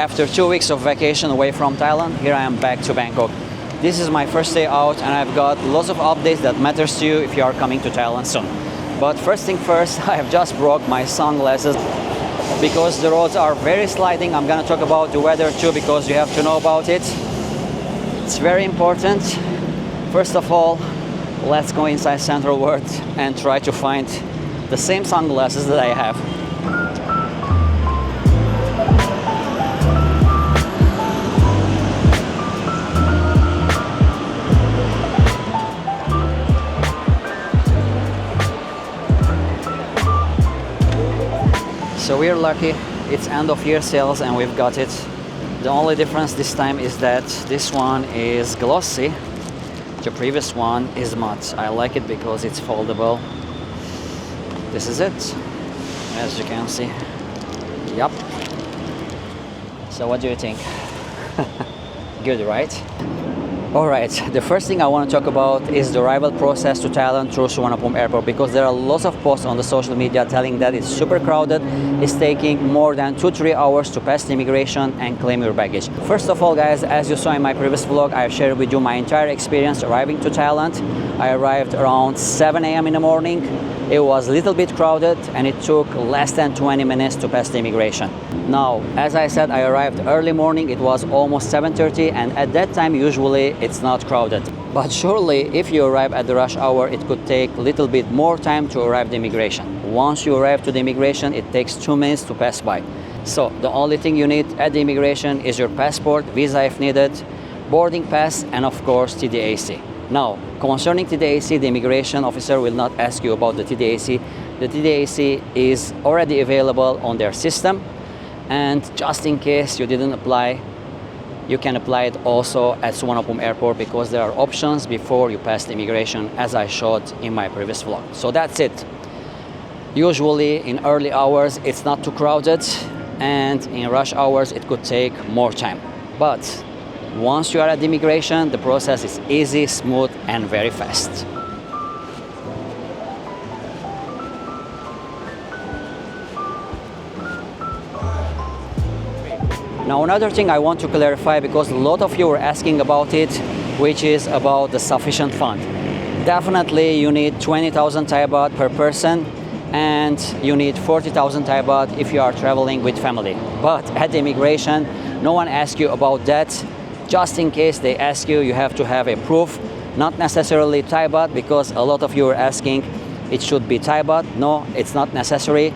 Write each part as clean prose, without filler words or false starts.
After 2 weeks of vacation away from Thailand, here I am back to Bangkok. This is my first day out and I've got lots of updates that matters to you if you are coming to Thailand soon. But first thing first, I have just broke my sunglasses because the roads are very sliding. I'm gonna talk about the weather too because you have to know about it. It's very important. First of all, let's go inside Central World and try to find the same sunglasses that I have. So we're lucky, it's end of year sales and we've got it. The only difference this time is that this one is glossy. The previous one is matte. I like it because it's foldable. This is it, as you can see. Yup. So what do you think? Good, right? Alright, the first thing I want to talk about is the arrival process to Thailand through Suvarnabhumi Airport because there are lots of posts on the social media telling that it's super crowded, it's taking more than 2-3 hours to pass the immigration and claim your baggage. First of all guys, as you saw in my previous vlog, I have shared with you my entire experience arriving to Thailand. I arrived around 7 a.m. in the morning. It was a little bit crowded and it took less than 20 minutes to pass the immigration. Now, as I said, I arrived early morning, it was almost 7:30 and at that time usually it's not crowded. But surely if you arrive at the rush hour, it could take a little bit more time to arrive the immigration. Once you arrive to the immigration, it takes 2 minutes to pass by. So the only thing you need at the immigration is your passport, visa if needed, boarding pass and of course TDAC. Now, concerning TDAC, the immigration officer will not ask you about the TDAC. The TDAC is already available on their system. And just in case you didn't apply, you can apply it also at Suvarnabhumi Airport because there are options before you pass the immigration as I showed in my previous vlog. So that's it. Usually in early hours it's not too crowded and in rush hours it could take more time. But once you are at the immigration, the process is easy, smooth and very fast. Now another thing I want to clarify because a lot of you were asking about it, which is about the sufficient fund. Definitely you need 20,000 Thai baht per person and you need 40,000 Thai baht if you are traveling with family. But at the immigration, no one asks you about that. Just in case they ask you, you have to have a proof, not necessarily Thai baht because a lot of you are asking it should be Thai baht. No, it's not necessary.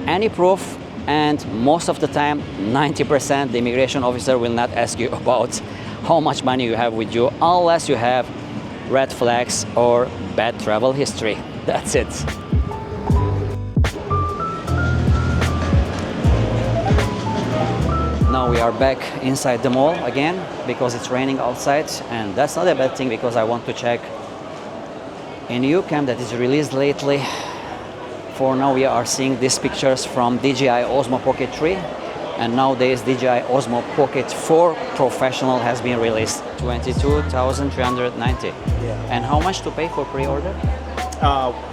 Any proof. And most of the time, 90%, the immigration officer will not ask you about how much money you have with you unless you have red flags or bad travel history. That's it. Now we are back inside the mall again because it's raining outside and that's not a bad thing because I want to check a new cam that is released lately. For now we are seeing these pictures from DJI Osmo Pocket 3 and nowadays DJI Osmo Pocket 4 Professional has been released. 22,390. Yeah. And how much to pay for pre-order?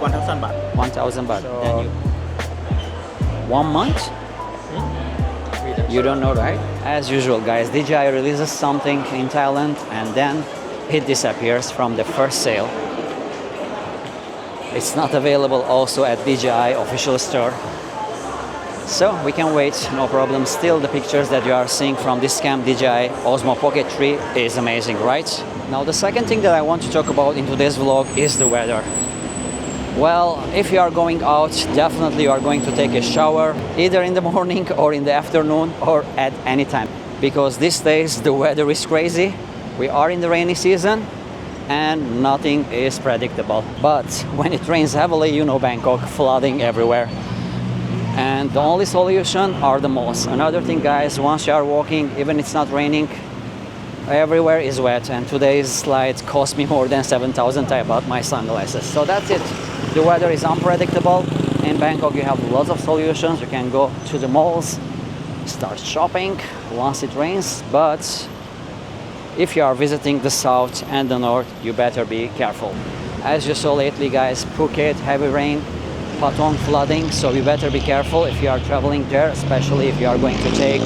1,000 baht. 1,000 baht. So, Then you... 1 month? You don't know, right? As usual guys, DJI releases something in Thailand and then it disappears from the first sale. It's not available also at DJI official store. So we can wait, no problem. Still the pictures that you are seeing from this cam DJI Osmo Pocket 3 is amazing, right? Now the second thing that I want to talk about in today's vlog is the weather. Well, if you are going out, definitely you are going to take a shower either in the morning or in the afternoon or at any time. Because these days the weather is crazy. We are in the rainy season and nothing is predictable. But when it rains heavily, you know Bangkok, flooding everywhere. And the only solution are the malls. Another thing guys, once you are walking, even it's not raining, everywhere is wet. And today's slide cost me more than 7,000 Thai baht, my sunglasses. So that's it. The weather is unpredictable. In Bangkok you have lots of solutions. You can go to the malls, start shopping once it rains. But if you are visiting the south and the north, you better be careful. As you saw lately guys, Phuket, heavy rain, Patong flooding, so you better be careful if you are traveling there, especially if you are going to take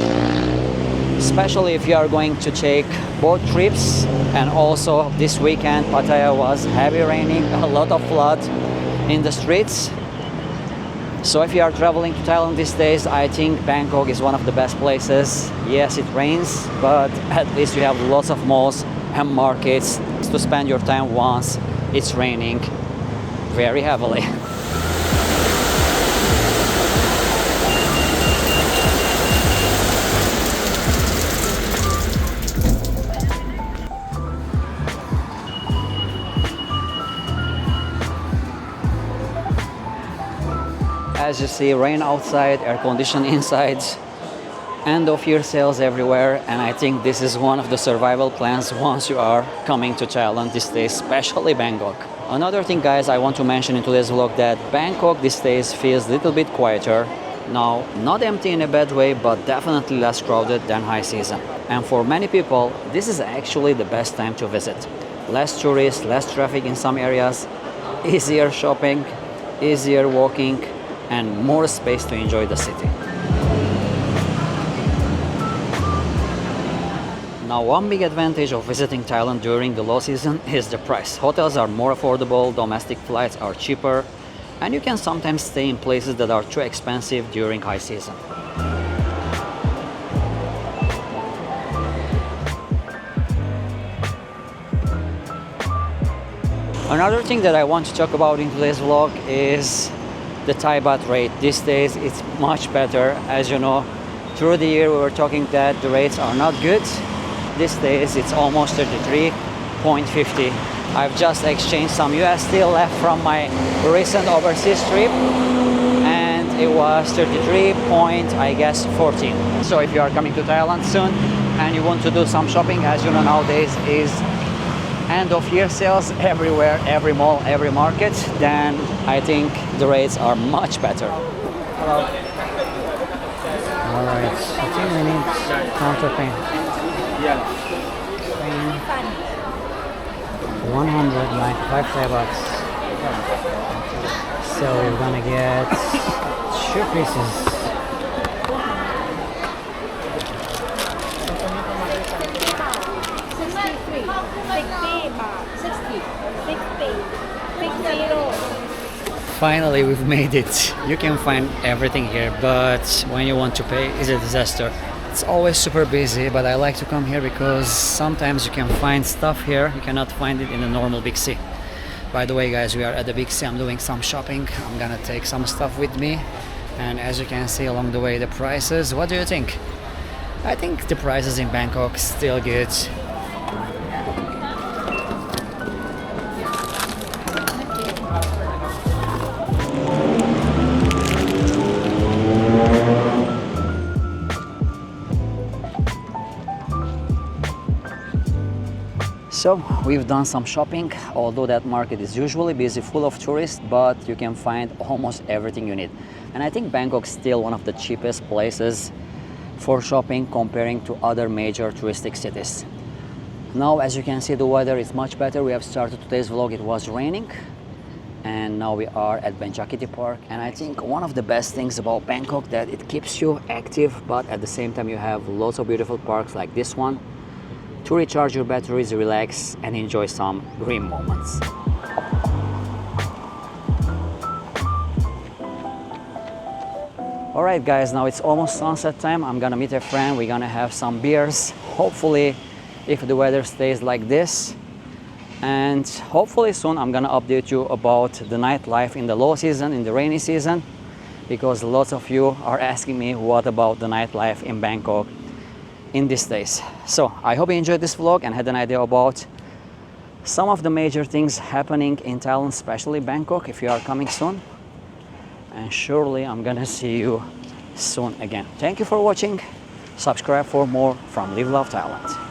especially if you are going to take boat trips. And also this weekend Pattaya was heavy raining, a lot of flood in the streets. So if you are traveling to Thailand these days, I think Bangkok is one of the best places. Yes, it rains, but at least you have lots of malls and markets to spend your time once it's raining very heavily. As you see, rain outside, air conditioned inside, end of year sales everywhere, and I think this is one of the survival plans once you are coming to Thailand these days, especially Bangkok. Another thing, guys, I want to mention in today's vlog that Bangkok these days feels a little bit quieter. Now, not empty in a bad way, but definitely less crowded than high season. And for many people, this is actually the best time to visit. Less tourists, less traffic in some areas, easier shopping, easier walking, and more space to enjoy the city. Now, one big advantage of visiting Thailand during the low season is the price. Hotels are more affordable, domestic flights are cheaper, and you can sometimes stay in places that are too expensive during high season. Another thing that I want to talk about in today's vlog is the Thai baht rate. These days it's much better. As you know, through the year we were talking that the rates are not good. These days it's almost 33.50. I've just exchanged some USD left from my recent overseas trip, and it was 33 point, I guess, 14. So if you are coming to Thailand soon and you want to do some shopping, as you know, nowadays is end of year sales everywhere, every mall, every market, then I think the rates are much better. Hello. Alright, I think we need counterpane. Yeah. 195 Thai baht. So we're gonna get 2 pieces. Finally, we've made it. You can find everything here, but when you want to pay, it's a disaster. It's always super busy, but I like to come here because sometimes you can find stuff here you cannot find it in a normal big C. By the way, guys, we are at the big C. I'm doing some shopping. I'm gonna take some stuff with me, and as you can see along the way, the prices. What do you think? I think the prices in Bangkok still good. So we've done some shopping, although that market is usually busy, full of tourists, but you can find almost everything you need. And I think Bangkok is still one of the cheapest places for shopping comparing to other major touristic cities. Now, as you can see, the weather is much better. We have started today's vlog, it was raining, and now we are at Benjakiti Park. And I think one of the best things about Bangkok that it keeps you active, but at the same time you have lots of beautiful parks like this one to recharge your batteries, relax, and enjoy some green moments. Alright guys, now it's almost sunset time. I'm gonna meet a friend, we're gonna have some beers, hopefully if the weather stays like this. And hopefully soon I'm gonna update you about the nightlife in the low season, in the rainy season, because lots of you are asking me what about the nightlife in Bangkok in these days. So I hope you enjoyed this vlog and had an idea about some of the major things happening in Thailand, especially Bangkok, if you are coming soon. And surely I'm gonna see you soon again. Thank you for watching. Subscribe for more from Live Love Thailand.